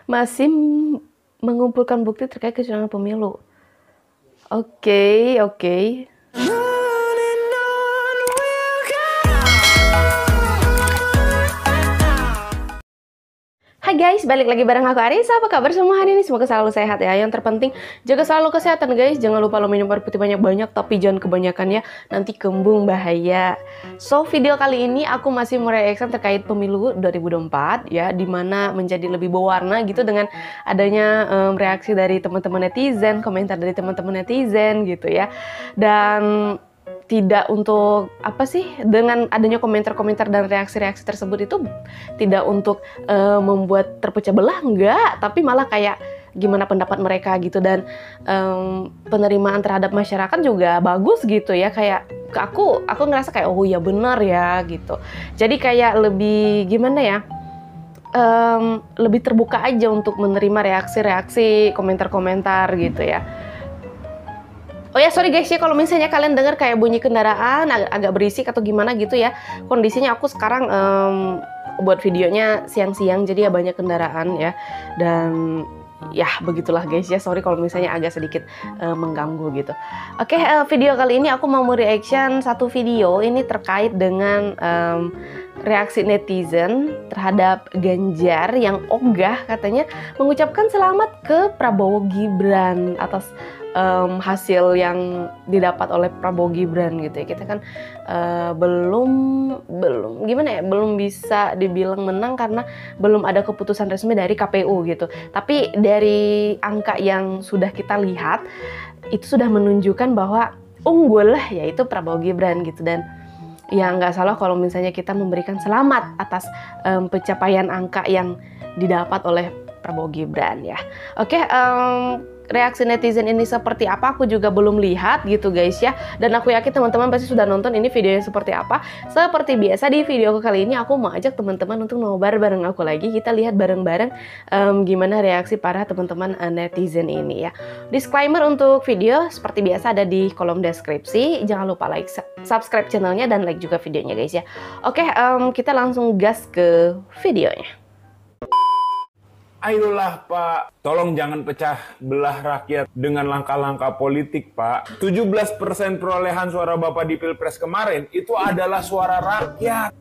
Masih mengumpulkan bukti terkait kecurangan pemilu. Oke. Hai guys, balik lagi bareng aku Arisa. Apa kabar semua hari ini? Semoga selalu sehat ya. Yang terpenting, jaga selalu kesehatan guys. Jangan lupa lo minum air putih banyak-banyak, tapi jangan kebanyakan ya. Nanti kembung bahaya. So, video kali ini aku masih mereaction terkait pemilu 2024 ya, dimana menjadi lebih berwarna gitu dengan adanya reaksi dari teman-teman netizen, komentar dari teman-teman netizen gitu ya. Dan tidak untuk apa sih, dengan adanya komentar-komentar dan reaksi-reaksi tersebut itu tidak untuk membuat terpecah belah, enggak, tapi malah kayak gimana pendapat mereka gitu. Dan penerimaan terhadap masyarakat juga bagus gitu ya, kayak aku ngerasa kayak oh ya benar ya gitu. Jadi kayak lebih gimana ya, lebih terbuka aja untuk menerima reaksi-reaksi, komentar-komentar gitu ya. Oh ya, sorry guys ya kalau misalnya kalian dengar kayak bunyi kendaraan agak berisik atau gimana gitu ya. Kondisinya aku sekarang buat videonya siang-siang, jadi ya banyak kendaraan ya. Dan ya begitulah guys ya, sorry kalau misalnya agak sedikit mengganggu gitu. Oke, video kali ini aku mau mereaction satu video ini terkait dengan reaksi netizen terhadap Ganjar yang ogah katanya mengucapkan selamat ke Prabowo Gibran atas hasil yang didapat oleh Prabowo Gibran gitu ya. Kita kan belum gimana ya, belum bisa dibilang menang karena belum ada keputusan resmi dari KPU gitu. Tapi dari angka yang sudah kita lihat itu sudah menunjukkan bahwa unggul lah yaitu Prabowo Gibran gitu. Dan ya nggak salah kalau misalnya kita memberikan selamat atas pencapaian angka yang didapat oleh Prabowo Gibran ya. Oke, reaksi netizen ini seperti apa aku juga belum lihat gitu guys ya. Dan aku yakin teman-teman pasti sudah nonton ini videonya seperti apa. Seperti biasa di video kali ini aku mau ajak teman-teman untuk nobar bareng aku lagi. Kita lihat bareng-bareng gimana reaksi para teman-teman netizen ini ya. Disclaimer untuk video seperti biasa ada di kolom deskripsi. Jangan lupa like, subscribe channelnya dan like juga videonya guys ya. Oke, kita langsung gas ke videonya. Ayolah Pak, tolong jangan pecah belah rakyat dengan langkah-langkah politik Pak. 17% perolehan suara Bapak di Pilpres kemarin itu adalah suara rakyat.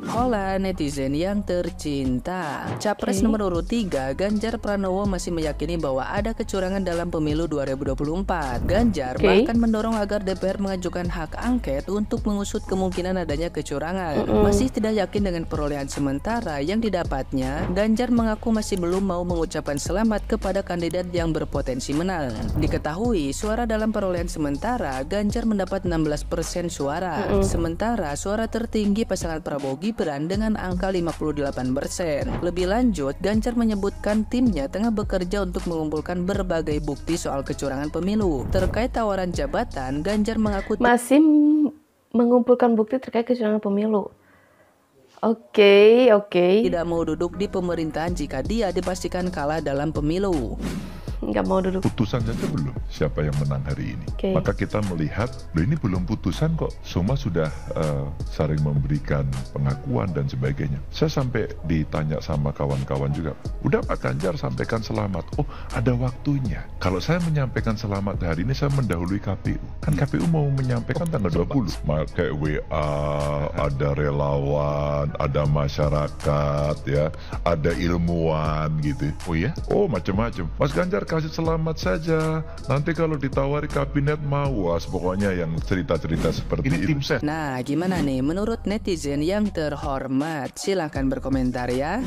Hola netizen yang tercinta. Capres nomor urut 3 Ganjar Pranowo masih meyakini bahwa ada kecurangan dalam pemilu 2024. Ganjar bahkan mendorong agar DPR mengajukan hak angket untuk mengusut kemungkinan adanya kecurangan. Masih tidak yakin dengan perolehan sementara yang didapatnya, Ganjar mengaku masih belum mau mengucapkan selamat kepada kandidat yang berpotensi menang. Diketahui suara dalam perolehan sementara Ganjar mendapat 16% suara. Sementara suara tertinggi pasangan Prabowo Gibran dengan angka 58%. Lebih lanjut, Ganjar menyebutkan timnya tengah bekerja untuk mengumpulkan berbagai bukti soal kecurangan pemilu. Terkait tawaran jabatan, Ganjar mengaku masih mengumpulkan bukti terkait kecurangan pemilu. Oke. Tidak mau duduk di pemerintahan jika dia dipastikan kalah dalam pemilu. Nggak mau duduk. Putusan saja belum siapa yang menang hari ini. Maka kita melihat, loh ini belum putusan kok, semua sudah saling memberikan pengakuan dan sebagainya. Saya sampai ditanya sama kawan-kawan juga, udah Pak Ganjar sampaikan selamat. Oh ada waktunya. Kalau saya menyampaikan selamat hari ini, saya mendahului KPU. Kan KPU mau menyampaikan tanggal 20. Kayak WA, ada relawan, ada masyarakat ya, ada ilmuwan gitu. Oh ya? Oh macam-macam. Mas Ganjar kasih selamat saja. Nanti kalau ditawari kabinet mau, pokoknya yang cerita-cerita seperti ini tim ses. Nah, gimana nih menurut netizen yang terhormat? Silahkan berkomentar ya.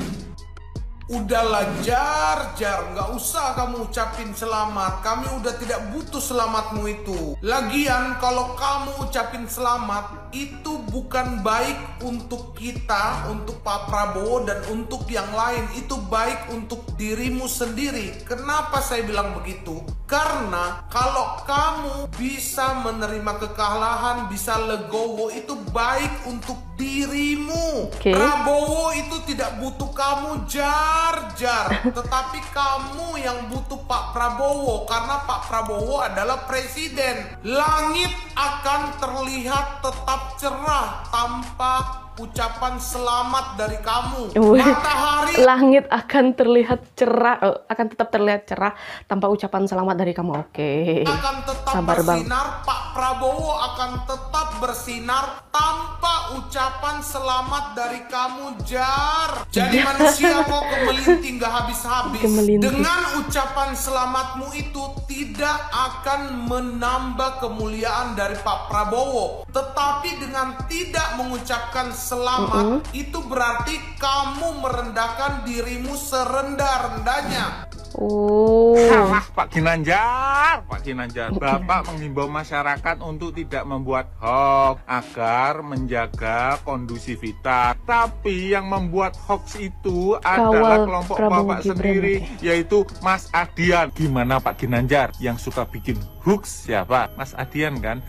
Udahlah Jar, nggak usah kamu ucapin selamat. Kami udah tidak butuh selamatmu itu. Lagian kalau kamu ucapin selamat, itu bukan baik untuk kita, untuk Pak Prabowo dan untuk yang lain. Itu baik untuk dirimu sendiri. Kenapa saya bilang begitu? Karena kalau kamu bisa menerima kekalahan, bisa legowo, itu baik untuk dirimu. Prabowo itu tidak butuh kamu Jar. Tetapi kamu yang butuh Pak Prabowo, karena Pak Prabowo adalah presiden. Langit akan terlihat tetap cerah tanpa ucapan selamat dari kamu. Wih, Matahari langit akan terlihat cerah, akan tetap terlihat cerah tanpa ucapan selamat dari kamu. Oke. akan tetap Sabar, Bang. bersinar, Pak Prabowo akan tetap bersinar tanpa ucapan selamat dari kamu, Jar. Jadi manusia kok kemelinting nggak habis-habis. Kemelinting. Dengan ucapan selamatmu itu tidak akan menambah kemuliaan dari Pak Prabowo. Tetapi dengan tidak mengucapkan selamat, itu berarti kamu merendahkan dirimu serendah-rendahnya. Oh. Salah Pak Ginanjar, Pak Ginanjar. Bapak menghimbau masyarakat untuk tidak membuat hoax agar menjaga kondusivitas. Tapi yang membuat hoax itu adalah kelompok Bapak sendiri, yaitu Mas Adian. Gimana Pak Ginanjar? Yang suka bikin hoax siapa? Mas Adian kan?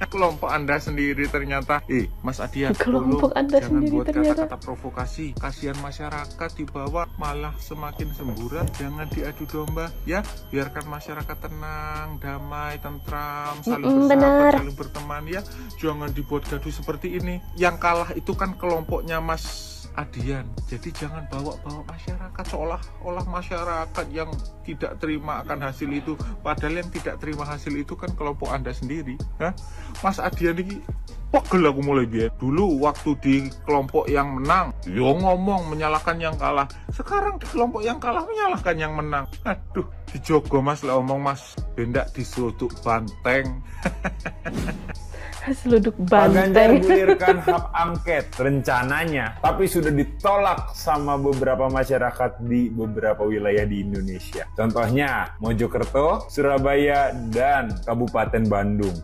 Kelompok Anda sendiri ternyata. Mas Adian, Kelompok Anda jangan sendiri buat ternyata. kata-kata provokasi. Kasihan masyarakat di bawah malah semakin semburat. Jangan diadu domba ya, biarkan masyarakat tenang, damai, tentram, saling bersahabat, saling berteman ya. Jangan dibuat gaduh seperti ini. Yang kalah itu kan kelompoknya Mas Adian. Jadi jangan bawa-bawa masyarakat seolah-olah masyarakat yang tidak terima akan hasil itu, padahal yang tidak terima hasil itu kan kelompok Anda sendiri. Mas Adian ini pegel aku mulai biar dulu waktu di kelompok yang menang yo ngomong menyalahkan yang kalah, sekarang di kelompok yang kalah menyalahkan yang menang. Aduh, dijogo Mas lah omong Mas, bendak diseluduk banteng. Seluduk Pak Ganjar banteng. gulirkan hak angket rencananya, tapi sudah ditolak sama beberapa masyarakat di beberapa wilayah di Indonesia. Contohnya Mojokerto, Surabaya, dan Kabupaten Bandung.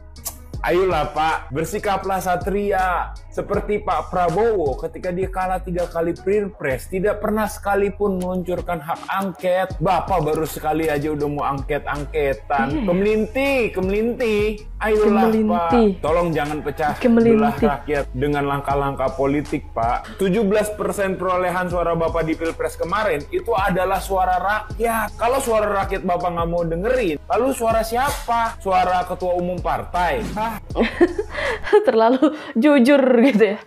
Ayolah Pak, bersikaplah satria. Seperti Pak Prabowo ketika dia kalah 3 kali pilpres, tidak pernah sekalipun meluncurkan hak angket. Bapak baru sekali aja udah mau angket-angketan. Kemelinti. Ayolah Pak, tolong jangan pecah belah rakyat dengan langkah-langkah politik Pak. 17% perolehan suara Bapak di pilpres kemarin itu adalah suara rakyat. Kalau suara rakyat Bapak nggak mau dengerin, lalu suara siapa? Suara ketua umum partai. Terlalu jujur gitu ya.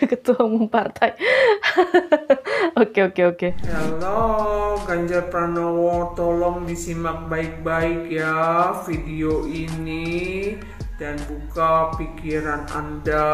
Ketua umum partai. Oke. Halo Ganjar Pranowo, tolong disimak baik-baik ya video ini dan buka pikiran Anda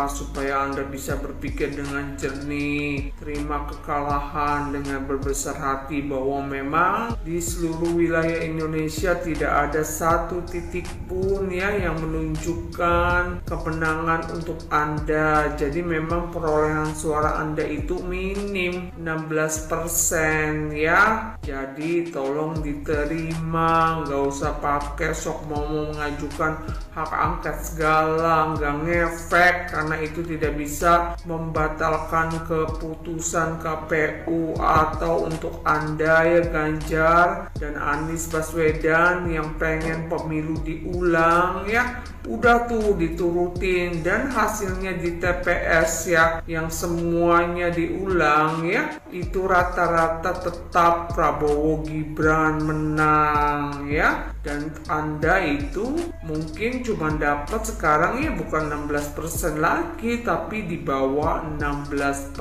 supaya Anda bisa berpikir dengan jernih. Terima kekalahan dengan berbesar hati bahwa memang di seluruh wilayah Indonesia tidak ada satu titik pun ya yang menunjukkan kemenangan untuk Anda. Jadi memang perolehan suara Anda itu minim 16% ya. Jadi tolong diterima, nggak usah pakai sok mau mengajukan hak angket segala, nggak ngefek karena itu tidak bisa membatalkan keputusan KPU. Atau untuk Anda ya Ganjar dan Anies Baswedan yang pengen pemilu diulang ya, udah tuh diturutin dan hasilnya di TPS ya yang semuanya diulang ya, itu rata-rata tetap Prabowo Gibran menang ya. Dan Anda itu mungkin cuma dapat sekarang ya bukan 16% lagi tapi di bawah 16%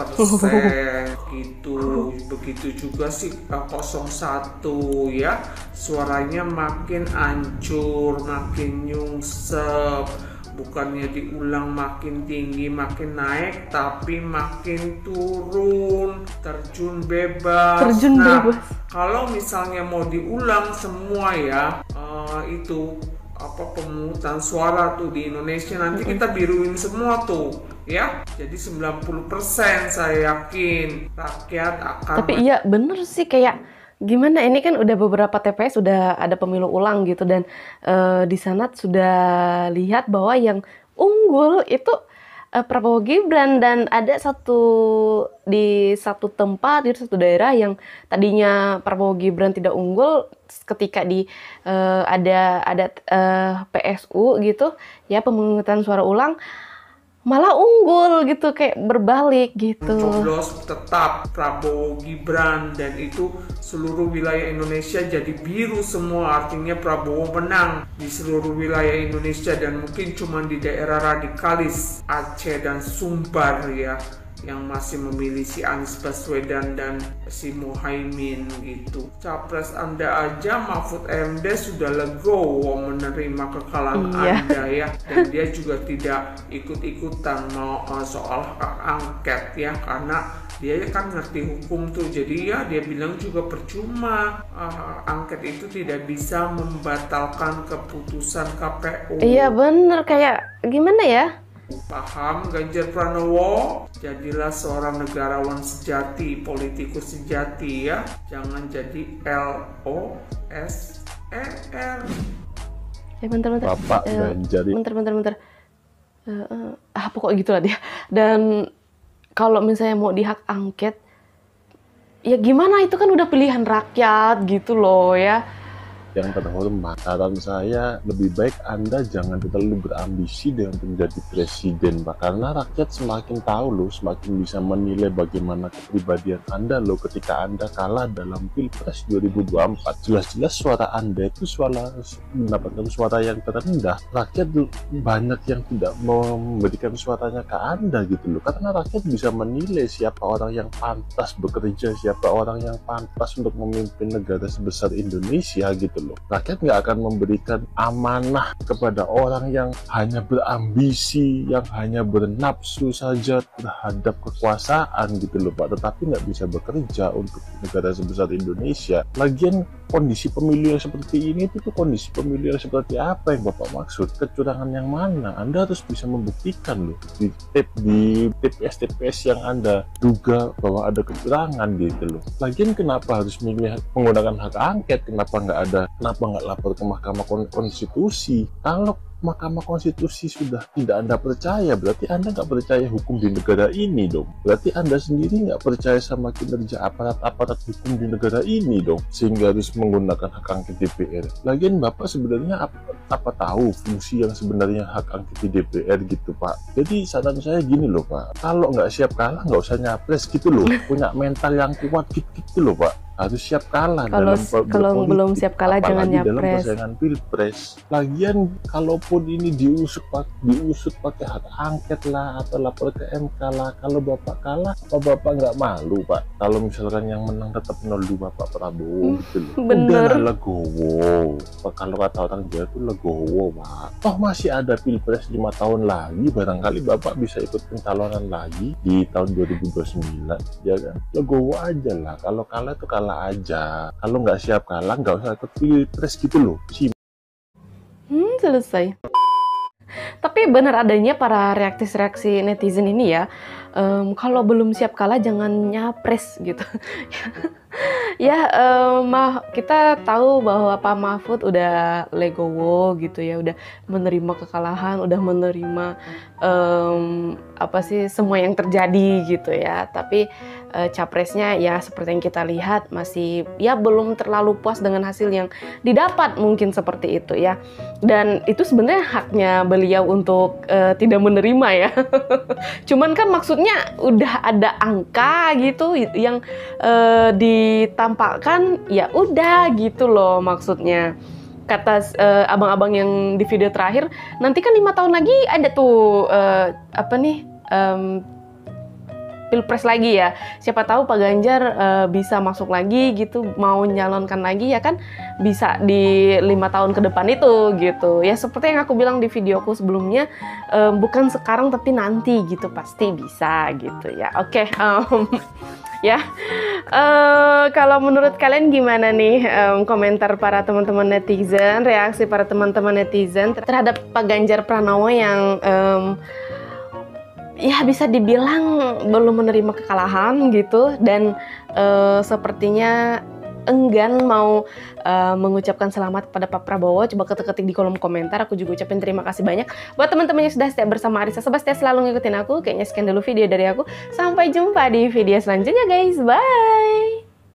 gitu. Begitu juga sih 01 ya, suaranya makin hancur, makin nyungsep. Bukannya diulang makin tinggi, makin naik, tapi makin turun, terjun bebas. Bebas. Kalau misalnya mau diulang semua ya, itu pemungutan suara tuh di Indonesia nanti kita biruin semua tuh ya. Jadi 90% saya yakin rakyat akan. Tapi iya bener sih, kayak gimana ini kan udah beberapa TPS sudah ada pemilu ulang gitu, dan di sana sudah lihat bahwa yang unggul itu Prabowo Gibran, dan ada di satu tempat di satu daerah yang tadinya Prabowo Gibran tidak unggul, ketika ada PSU gitu ya, pemungutan suara ulang, malah unggul gitu, kayak berbalik gitu. Coblos tetap Prabowo Gibran, dan itu seluruh wilayah Indonesia jadi biru semua, artinya Prabowo menang di seluruh wilayah Indonesia, dan mungkin cuma di daerah radikalis Aceh dan Sumbar ya yang masih memilih si Anies Baswedan dan si Muhaimin gitu. Capres Anda aja Mahfud MD sudah legowo menerima kekalahan Anda ya, dan dia juga tidak ikut-ikutan mau soal hak angket ya, karena dia kan ngerti hukum tuh, jadi ya dia bilang juga percuma, angket itu tidak bisa membatalkan keputusan KPU. Iya bener, kayak gimana ya? Paham Ganjar Pranowo? Jadilah seorang negarawan sejati, politikus sejati ya. Jangan jadi LOSER. Bentar. Bapak Ganjar. Bentar. Pokoknya gitulah dia. Dan kalau misalnya mau dihak angket, ya gimana, itu kan udah pilihan rakyat gitu loh ya. Yang terhormat, saran saya lebih baik Anda jangan terlalu berambisi dengan menjadi presiden, Pak. Karena rakyat semakin tahu loh, semakin bisa menilai bagaimana kepribadian Anda loh ketika Anda kalah dalam Pilpres 2024. Jelas-jelas suara Anda itu mendapatkan suara yang terendah. Rakyat banyak yang tidak memberikan suaranya ke Anda gitu loh. Karena rakyat bisa menilai siapa orang yang pantas bekerja, siapa orang yang pantas untuk memimpin negara sebesar Indonesia gitu loh. Rakyat nggak akan memberikan amanah kepada orang yang hanya berambisi, yang hanya bernafsu saja terhadap kekuasaan gitu loh Pak, tetapi nggak bisa bekerja untuk negara sebesar Indonesia. Lagian kondisi pemilu yang seperti ini itu kondisi pemilu yang seperti apa yang Bapak maksud? Kecurangan yang mana? Anda harus bisa membuktikan loh di TPS yang Anda duga bahwa ada kecurangan gitu loh. Lagian kenapa harus menggunakan hak angket? Kenapa nggak lapor ke Mahkamah Konstitusi? Kalau Mahkamah Konstitusi sudah tidak Anda percaya, berarti Anda nggak percaya hukum di negara ini dong. Berarti Anda sendiri nggak percaya sama kinerja aparat hukum di negara ini dong, sehingga harus menggunakan hak angket DPR. Lagian Bapak sebenarnya apa tahu fungsi yang sebenarnya hak angket di DPR gitu Pak. Jadi saran saya gini loh Pak, kalau nggak siap kalah nggak usah nyapres gitu loh. Punya mental yang kuat gitu loh Pak. Harus siap kalah kalau belum siap kalah jangan nyapres dalam persaingan Pilpres. Lagian kalaupun ini diusut pakai hak angket lah atau lapor ke MK lah, kalau Bapak kalah apa Bapak nggak malu Pak? Kalau misalkan yang menang tetap 02 Pak Prabowo gitu loh. Bener. Udah legowo. Kalau kata orang Jawa itu legowo Pak. Toh masih ada Pilpres 5 tahun lagi, barangkali Bapak bisa ikut pencalonan lagi di tahun 2029 ya kan? Legowo aja lah. Kalau kalah itu kalah aja. Kalau nggak siap kalah nggak usah ikut Pilpres gitu loh. Selesai. Tapi benar adanya para reaksi netizen ini ya, kalau belum siap kalah jangan nyapres gitu. Ya, kita tahu bahwa Pak Mahfud udah legowo gitu ya, udah menerima kekalahan, udah menerima semua yang terjadi gitu ya. Tapi capresnya ya seperti yang kita lihat masih ya belum terlalu puas dengan hasil yang didapat, mungkin seperti itu ya. Dan itu sebenarnya haknya beliau untuk tidak menerima ya. Cuman kan maksudnya udah ada angka gitu yang ditampakkan, ya udah gitu loh maksudnya. Kata abang-abang yang di video terakhir, nanti kan 5 tahun lagi ada tuh Pilpres lagi ya. Siapa tahu Pak Ganjar bisa masuk lagi gitu, mau nyalonkan lagi ya kan, bisa di 5 tahun ke depan itu gitu. Ya seperti yang aku bilang di videoku sebelumnya, bukan sekarang tapi nanti gitu, pasti bisa gitu ya. Oke. Ya, kalau menurut kalian gimana nih komentar para teman-teman netizen, reaksi para teman-teman netizen terhadap Pak Ganjar Pranowo yang ya bisa dibilang belum menerima kekalahan gitu, dan sepertinya enggan mau mengucapkan selamat pada Pak Prabowo. Coba ketik di kolom komentar. Aku juga ucapin terima kasih banyak buat teman-teman yang sudah setia bersama Arissa Sebastia, selalu ngikutin aku. Kayaknya sekian dulu video dari aku. Sampai jumpa di video selanjutnya guys. Bye.